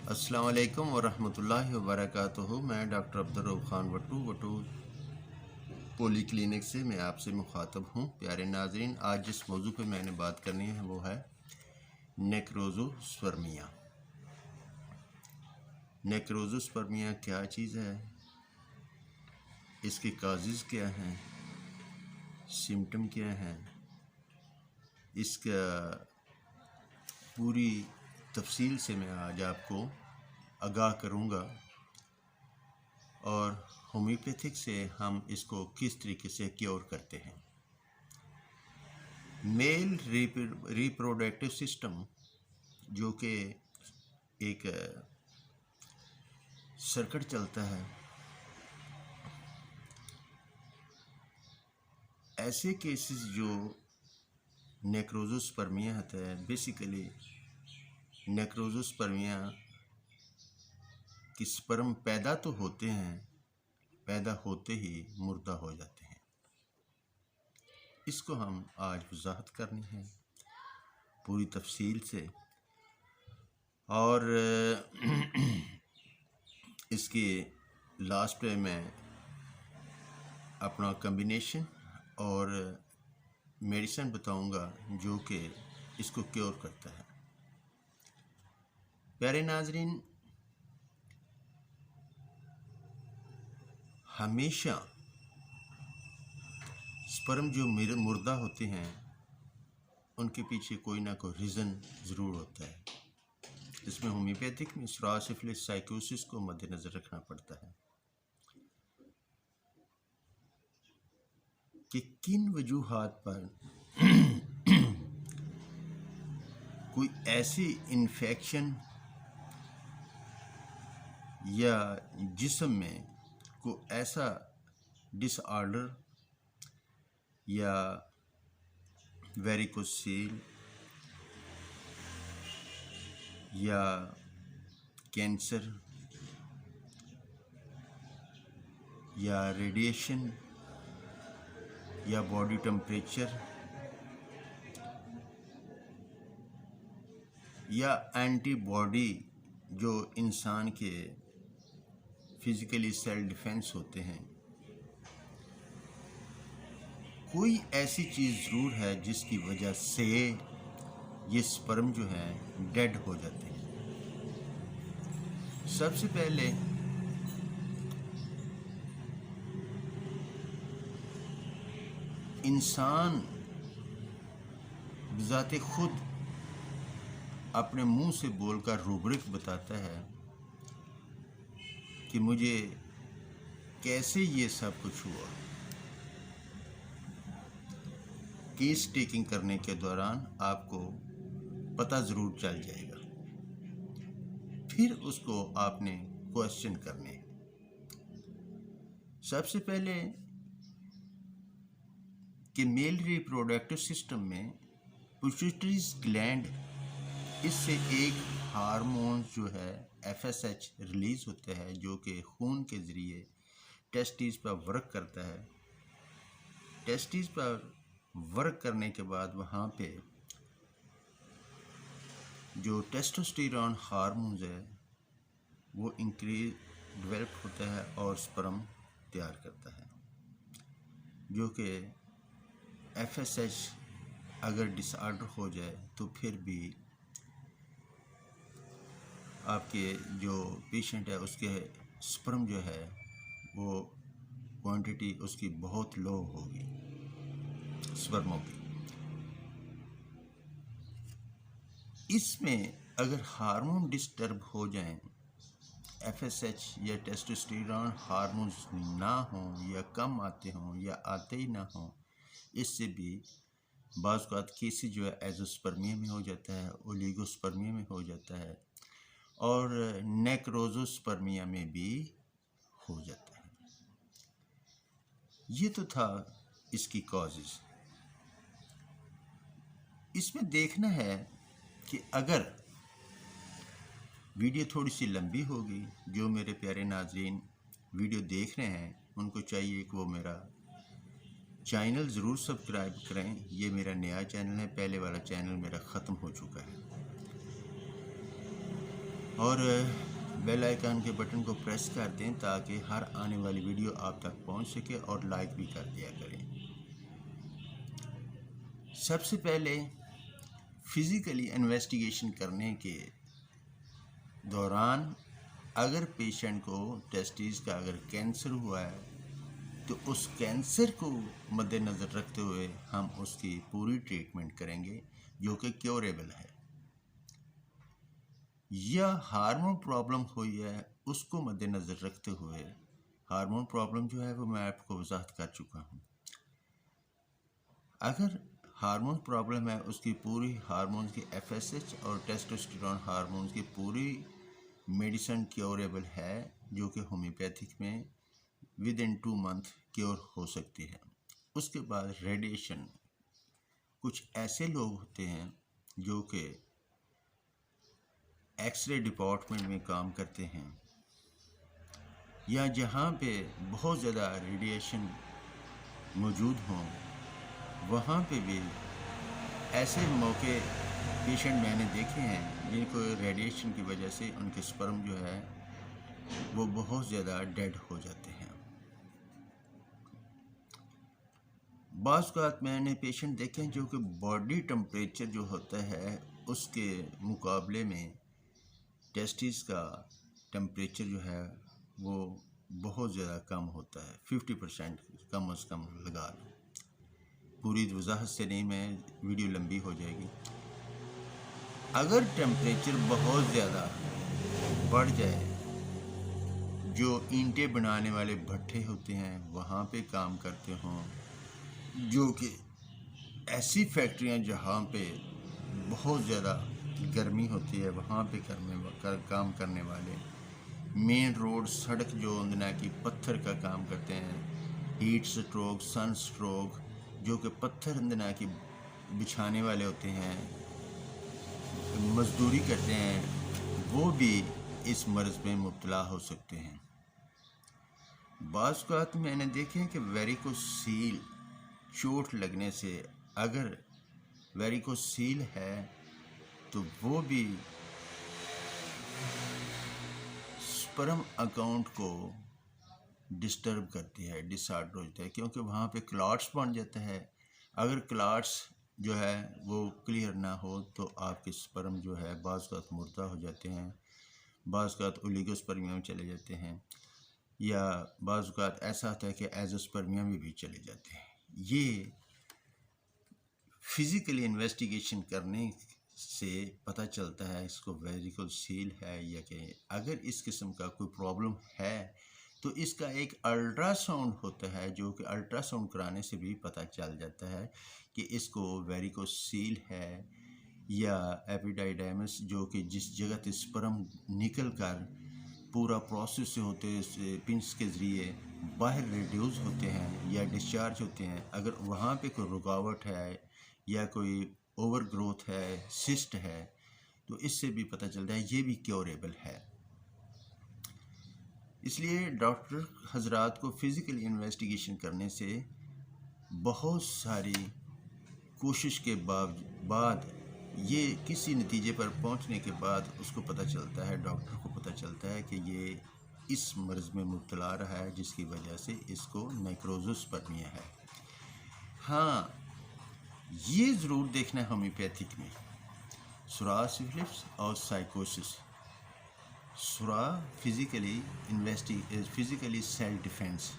السلام علیکم ورحمۃ اللہ وبرکاتہ۔ میں ڈاکٹر عبدالرؤف خان وٹو پولی کلینک سے میں آپ سے مخاطب ہوں۔ پیارے ناظرین، آج جس موضوع پہ میں نے بات کرنی ہے وہ ہے نیکروزوسپرمیا۔ نیکروزوسپرمیا کیا چیز ہے، اس کے کازز کیا ہیں، سمٹم کیا ہیں، اس کا پوری تفصیل سے میں آج آپ کو آگاہ کروں گا، اور ہومیوپیتھک سے ہم اس کو کس طریقے سے کیور کرتے ہیں۔ میل ریپروڈکٹیو سسٹم جو کہ ایک سرکٹ چلتا ہے، ایسے کیسز جو نیکروزوسپرمیا ہوتا ہے، بیسیکلی نیکروزوسپرمیا کہ سپرم پیدا تو ہوتے ہیں، پیدا ہوتے ہی مردہ ہو جاتے ہیں۔ اس کو ہم آج وضاحت کرنی ہے پوری تفصیل سے، اور اس کے لاسٹ پہ میں اپنا کمبینیشن اور میڈیسن بتاؤں گا جو کہ اس کو کیور کرتا ہے۔ پیارے ناظرین، ہمیشہ سپرم جو مردہ ہوتے ہیں ان کے پیچھے کوئی نہ کوئی ریزن ضرور ہوتا ہے۔ اس میں ہومیوپیتھک میں سراسفلس سائیکوسس کو مد نظر رکھنا پڑتا ہے کہ کن وجوہات پر کوئی ایسی انفیکشن یا جسم میں کوئی ایسا ڈس آرڈر یا ویریکوسیل یا کینسر یا ریڈیشن یا باڈی ٹمپریچر یا اینٹی باڈی جو انسان کے فزیکلی سیل ڈیفینس ہوتے ہیں، کوئی ایسی چیز ضرور ہے جس کی وجہ سے یہ سپرم جو ہے ڈیڈ ہو جاتے ہیں۔ سب سے پہلے انسان بذات خود اپنے منہ سے بول کر روبرک بتاتا ہے کہ مجھے کیسے یہ سب کچھ ہوا۔ کیس ٹیکنگ کرنے کے دوران آپ کو پتہ ضرور چل جائے گا، پھر اس کو آپ نے کوشچن کرنے۔ سب سے پہلے کہ میل ریپروڈکٹیو سسٹم میں پیٹیوٹریز گلینڈ، اس سے ایک ہارمون جو ہے FSH ریلیز ہوتا ہے جو کہ خون کے ذریعے ٹیسٹیز پر ورک کرتا ہے۔ ٹیسٹیز پر ورک کرنے کے بعد وہاں پہ جو ٹیسٹوسٹیرون ہارمونز ہے وہ ڈیولپ ہوتا ہے اور سپرم تیار کرتا ہے، جو کہ FSH اگر ڈس آرڈر ہو جائے تو پھر بھی آپ کے جو پیشنٹ ہے اس کے سپرم جو ہے وہ کوانٹٹی اس کی بہت لو ہوگی سپرموں کی۔ اس میں اگر ہارمون ڈسٹرب ہو جائیں، FSH یا ٹیسٹوسٹیرون ہارمونز نہ ہوں یا کم آتے ہوں یا آتے ہی نہ ہوں، اس سے بھی بعض اوقات کیسز جو ہے ایزوسپرمیا میں ہو جاتا ہے، اولیگوسپرمیا میں ہو جاتا ہے، اور نیکروزوسپرمیا میں بھی ہو جاتا ہے۔ یہ تو تھا اس کی کازز۔ اس میں دیکھنا ہے کہ اگر ویڈیو تھوڑی سی لمبی ہوگی، جو میرے پیارے ناظرین ویڈیو دیکھ رہے ہیں ان کو چاہیے کہ وہ میرا چینل ضرور سبسکرائب کریں۔ یہ میرا نیا چینل ہے، پہلے والا چینل میرا ختم ہو چکا ہے۔ اور بیل آئیکن کے بٹن کو پریس کر دیں تاکہ ہر آنے والی ویڈیو آپ تک پہنچ سکے، اور لائک بھی کر دیا کریں۔ سب سے پہلے فزیکلی انویسٹیگیشن کرنے کے دوران اگر پیشنٹ کو ٹیسٹیز کا اگر کینسر ہوا ہے تو اس کینسر کو مد نظر رکھتے ہوئے ہم اس کی پوری ٹریٹمنٹ کریں گے جو کہ کیوریبل ہے۔ یا ہارمون پرابلم ہوئی ہے اس کو مد نظر رکھتے ہوئے، ہارمون پرابلم جو ہے وہ میں آپ کو وضاحت کر چکا ہوں۔ اگر ہارمون پرابلم ہے اس کی پوری ہارمونز کی FSH اور ٹیسٹوسٹیرون ہارمونز کی پوری میڈیسن کیوریبل ہے، جو کہ ہومیوپیتھک میں ود ان 2 منتھ کیور ہو سکتی ہے۔ اس کے بعد ریڈیشن، کچھ ایسے لوگ ہوتے ہیں جو کہ ایکس رے ڈپارٹمنٹ میں کام کرتے ہیں یا جہاں پہ بہت زیادہ ریڈیشن موجود ہوں، وہاں پہ بھی ایسے موقع پیشنٹ میں نے دیکھے ہیں جن کو ریڈیشن کی وجہ سے ان کے سپرم جو ہے وہ بہت زیادہ ڈیڈ ہو جاتے ہیں۔ بعض اوقات میں نے پیشنٹ دیکھے ہیں جو کہ باڈی ٹمپریچر جو ہوتا ہے اس کے مقابلے میں ٹیسٹیز کا ٹمپریچر جو ہے وہ بہت زیادہ کم ہوتا ہے، 50% کم از کم لگا لو۔ پوری وضاحت سے نہیں، میں ویڈیو لمبی ہو جائے گی۔ اگر ٹمپریچر بہت زیادہ بڑھ جائے، جو اینٹیں بنانے والے بھٹے ہوتے ہیں وہاں پہ کام کرتے ہوں، جو کہ ایسی فیکٹریاں جہاں پہ بہت زیادہ گرمی ہوتی ہے وہاں پہ کام کرنے والے، مین روڈ سڑک جو اندنا کی پتھر کا کام کرتے ہیں، ہیٹ سٹروک، سن سٹروک، جو کہ پتھر اندنا کی بچھانے والے ہوتے ہیں، مزدوری کرتے ہیں، وہ بھی اس مرض میں مبتلا ہو سکتے ہیں۔ بعض اوقات میں نے دیکھے ہیں کہ ویریکوسیل چوٹ لگنے سے، اگر ویریکوسیل ہے تو وہ بھی سپرم اکاؤنٹ کو ڈسٹرب کرتی ہے، ڈس آرڈر ہو جاتا ہے، کیونکہ وہاں پہ کلاٹس بن جاتا ہے۔ اگر کلاٹس جو ہے وہ کلیئر نہ ہو تو آپ کے سپرم جو ہے بعض اوقات مردہ ہو جاتے ہیں، بعض اوقات اولیگوسپرمیا میں چلے جاتے ہیں، یا بعض اوقات ایسا ہوتا ہے کہ ایزوسپرمیا میں بھی چلے جاتے ہیں۔ یہ فزیکلی انویسٹیگیشن کرنے سے پتہ چلتا ہے اس کو ویریکوسیل ہے یا کہ اگر اس قسم کا کوئی پرابلم ہے تو اس کا ایک الٹرا ساؤنڈ ہوتا ہے، جو کہ الٹرا ساؤنڈ کرانے سے بھی پتہ چل جاتا ہے کہ اس کو ویریکوسیل ہے یا ایپیڈائیڈیمس، جو کہ جس جگہ سے سپرم نکل کر پورا پروسیس سے ہوتے پنس کے ذریعے باہر ریڈیوز ہوتے ہیں یا ڈسچارج ہوتے ہیں، اگر وہاں پہ کوئی رکاوٹ ہے یا کوئی اوور گروتھ ہے، سسٹ ہے، تو اس سے بھی پتہ چلتا ہے یہ بھی کیوریبل ہے۔ اس لیے ڈاکٹر حضرات کو فزیکل انویسٹیگیشن کرنے سے بہت ساری کوشش کے بعد یہ کسی نتیجے پر پہنچنے کے بعد اس کو پتہ چلتا ہے، ڈاکٹر کو پتہ چلتا ہے کہ یہ اس مرض میں مبتلا رہا ہے جس کی وجہ سے اس کو نیکروزوسپرمیا ہے۔ ہاں، یہ ضرور دیکھنا ہے ہومیوپیتھک میں سرا سفلس اور سائیکوسس۔ سرا فزیکلی سیلف ڈیفینس،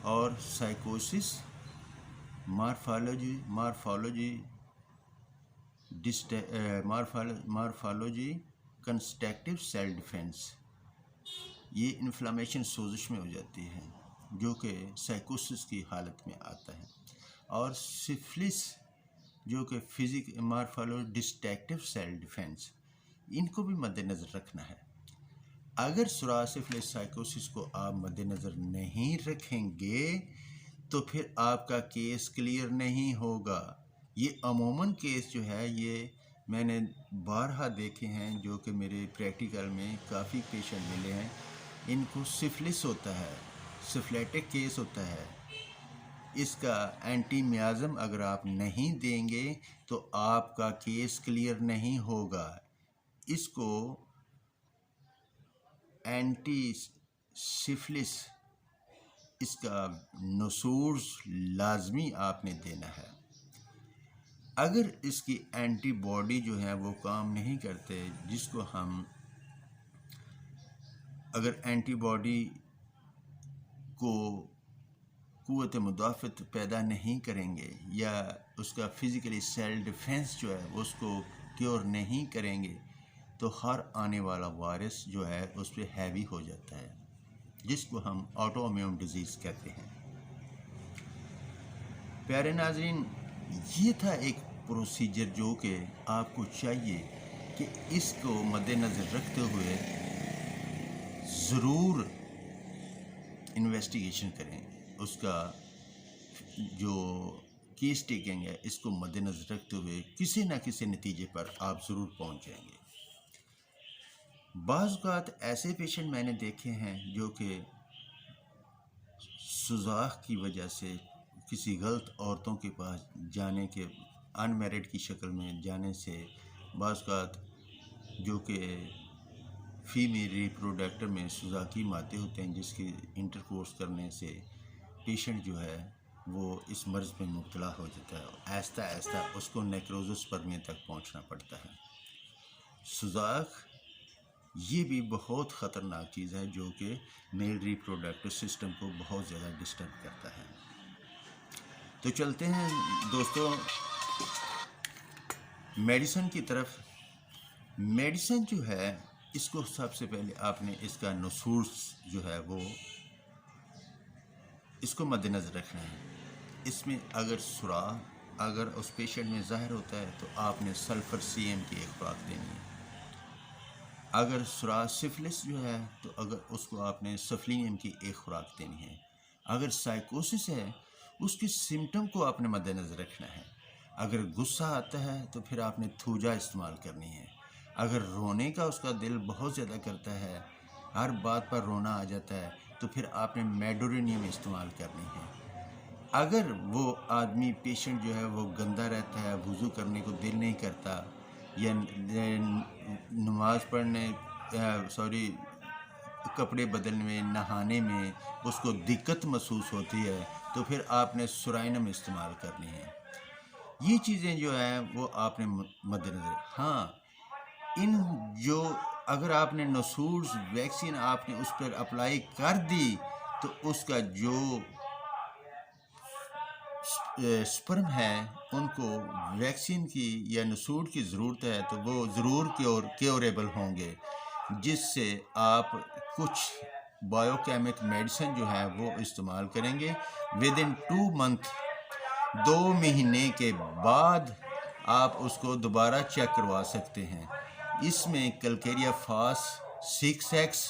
اور سائیکوسس مارفالوجی کنسٹرکٹیو سیلف ڈیفینس۔ یہ انفلامیشن سوزش میں ہو جاتی ہے جو کہ سائیکوسس کی حالت میں آتا ہے، اور سفلس جو کہ ڈسٹریکٹیو سیلف ڈیفینس، ان کو بھی مد نظر رکھنا ہے۔ اگر سرا سفلس سائیکوسس کو آپ مد نظر نہیں رکھیں گے تو پھر آپ کا کیس کلیئر نہیں ہوگا۔ یہ عموماً کیس جو ہے یہ میں نے بارہا دیکھے ہیں، جو کہ میرے پریکٹیکل میں کافی پیشنٹ ملے ہیں، ان کو سفلس ہوتا ہے، سفلیٹک کیس ہوتا ہے۔ اس کا اینٹی میازم اگر آپ نہیں دیں گے تو آپ کا کیس کلیئر نہیں ہوگا۔ اس کو اینٹی سفلس اس کا نسورس لازمی آپ نے دینا ہے. اگر اس کی اینٹی باڈی جو ہے وہ کام نہیں کرتے، جس کو ہم اگر اینٹی باڈی کو قوت مدافعت پیدا نہیں کریں گے یا اس کا فزیکلی سیل ڈیفنس جو ہے اس کو کیور نہیں کریں گے تو ہر آنے والا وائرس جو ہے اس پہ ہیوی ہو جاتا ہے، جس کو ہم آٹو امیون ڈیزیز کہتے ہیں. پیارے ناظرین، یہ تھا ایک پروسیجر جو کہ آپ کو چاہیے کہ اس کو مد نظر رکھتے ہوئے ضرور انویسٹیگیشن کریں. اس کا جو کیس ٹیکنگ ہے اس کو مد نظر رکھتے ہوئے کسی نہ کسی نتیجے پر آپ ضرور پہنچ جائیں گے. بعض اوقات ایسے پیشنٹ میں نے دیکھے ہیں جو کہ سوزاخ کی وجہ سے کسی غلط عورتوں کے پاس جانے کے ان میرڈ کی شکل میں جانے سے، بعض اوقات جو کہ فیمیل ریپروڈکٹر میں سوزاکی مادے ہوتے ہیں جس کی انٹرکورس کرنے سے پیشنٹ جو ہے وہ اس مرض میں مبتلا ہو جاتا ہے. آہستہ آہستہ اس کو نیکروزس پرمے تک پہنچنا پڑتا ہے. سوزاخ یہ بھی بہت خطرناک چیز ہے جو کہ میل ریپروڈکٹیو سسٹم کو بہت زیادہ ڈسٹرب کرتا ہے. تو چلتے ہیں دوستوں میڈیسن کی طرف. میڈیسن جو ہے اس کو سب سے پہلے آپ نے اس کا نسورس جو ہے وہ اس کو مد نظر رکھنا ہے. اس میں اگر سوراخ اگر اس پیشنٹ میں ظاہر ہوتا ہے تو آپ نے سلفر سی ایم کی ایک خوراک دینی ہے. اگر سوراخ سفلس جو ہے تو اگر اس کو آپ نے سفلینیم کی ایک خوراک دینی ہے. اگر سائیکوسس ہے اس کی سمٹم کو آپ نے مد نظر رکھنا ہے. اگر غصہ آتا ہے تو پھر آپ نے تھوجا استعمال کرنی ہے. اگر رونے کا اس کا دل بہت زیادہ کرتا ہے، ہر بات پر رونا آ جاتا ہے، تو پھر آپ نے میڈورینیم استعمال کرنی ہے. اگر وہ آدمی پیشنٹ جو ہے وہ گندا رہتا ہے، وضو کرنے کو دل نہیں کرتا یا نماز پڑھنے کپڑے بدلنے میں، نہانے میں اس کو دقت محسوس ہوتی ہے، تو پھر آپ نے سورائنم استعمال کرنی ہے. یہ چیزیں جو ہیں وہ آپ نے مد نظر. ہاں ان جو اگر آپ نے نسورس ویکسین آپ نے اس پر اپلائی کر دی تو اس کا جو سپرم ہے ان کو ویکسین کی یا نسور کی ضرورت ہے تو وہ ضرور کیوریبل ہوں گے، جس سے آپ کچھ بایو کیمک میڈیسن جو ہے وہ استعمال کریں گے. ود ان 2 منتھ 2 مہینے کے بعد آپ اس کو دوبارہ چیک کروا سکتے ہیں. اس میں کلکیریا فاس 6X،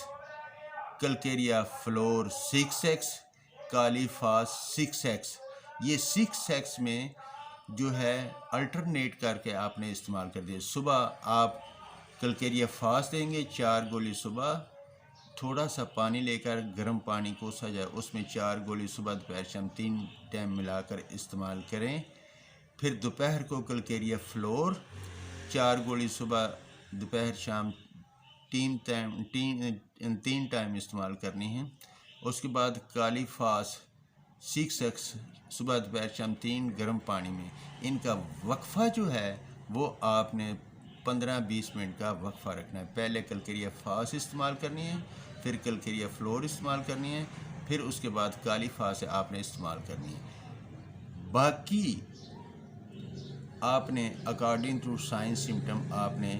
کلکیریا فلور 6X، کالی فاس 6X. یہ 6X میں جو ہے الٹرنیٹ کر کے آپ نے استعمال کر دیا. صبح آپ کلکیریا فاس دیں گے 4 گولی صبح، تھوڑا سا پانی لے کر گرم پانی کوسا جائے اس میں 4 گولی صبح دوپہر شام 3 ٹائم ملا کر استعمال کریں. پھر دوپہر کو کلکیریا فلور 4 گولی صبح دوپہر شام 3 ٹائم استعمال کرنی ہے. اس کے بعد کالی فاس 6X صبح دوپہر شام 3 گرم پانی میں. ان کا وقفہ جو ہے وہ آپ نے 15-20 منٹ کا وقفہ رکھنا ہے. پہلے کلکیریا فاس استعمال کرنی ہے، پھر کلکیریا فلور استعمال کرنی ہے، پھر اس کے بعد کالی فاس آپ نے استعمال کرنی ہے. باقی آپ نے اکارڈنگ ٹو سائنس سمٹم آپ نے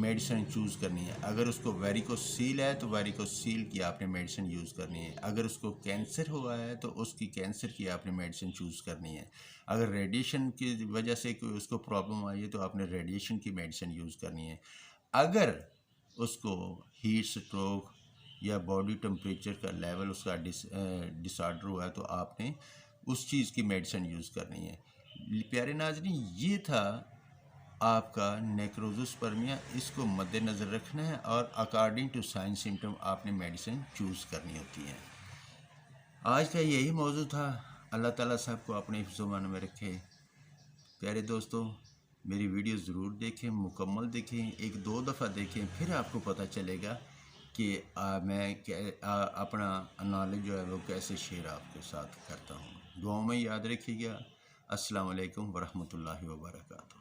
میڈیسن چوز کرنی ہے. اگر اس کو ویریکوسیل ہے تو ویریکوسیل کی آپ نے میڈیسن یوز کرنی ہے. اگر اس کو کینسر ہوا ہے تو اس کی کینسر کی آپ نے میڈیسن چوز کرنی ہے. اگر ریڈیشن کی وجہ سے کوئی اس کو پرابلم آئی ہے تو آپ نے ریڈیشن کی میڈیسن یوز کرنی ہے. اگر اس کو ہیٹ سٹروک یا باڈی ٹمپریچر کا لیول اس کا ڈس آرڈر ہوا ہے تو آپ نے اس چیز کی میڈیسن یوز کرنی ہے. پیارے ناظرین، یہ تھا آپ کا نیکروزس پرمیا. اس کو مد نظر رکھنا ہے اور اکارڈنگ ٹو سائنس سمٹم آپ نے میڈیسن چوز کرنی ہوتی ہے. آج کا یہی موضوع تھا. اللہ تعالیٰ صاحب کو اپنے حفظ و امان میں رکھے. پیارے دوستوں، میری ویڈیو ضرور دیکھیں، مکمل دیکھیں، 1-2 دفعہ دیکھیں، پھر آپ کو پتہ چلے گا کہ میں اپنا نالج جو ہے وہ کیسے شیئر آپ کے ساتھ کرتا ہوں۔ دعاؤں میں یاد رکھیے گا۔ السلام علیکم ورحمۃ اللہ وبرکاتہ۔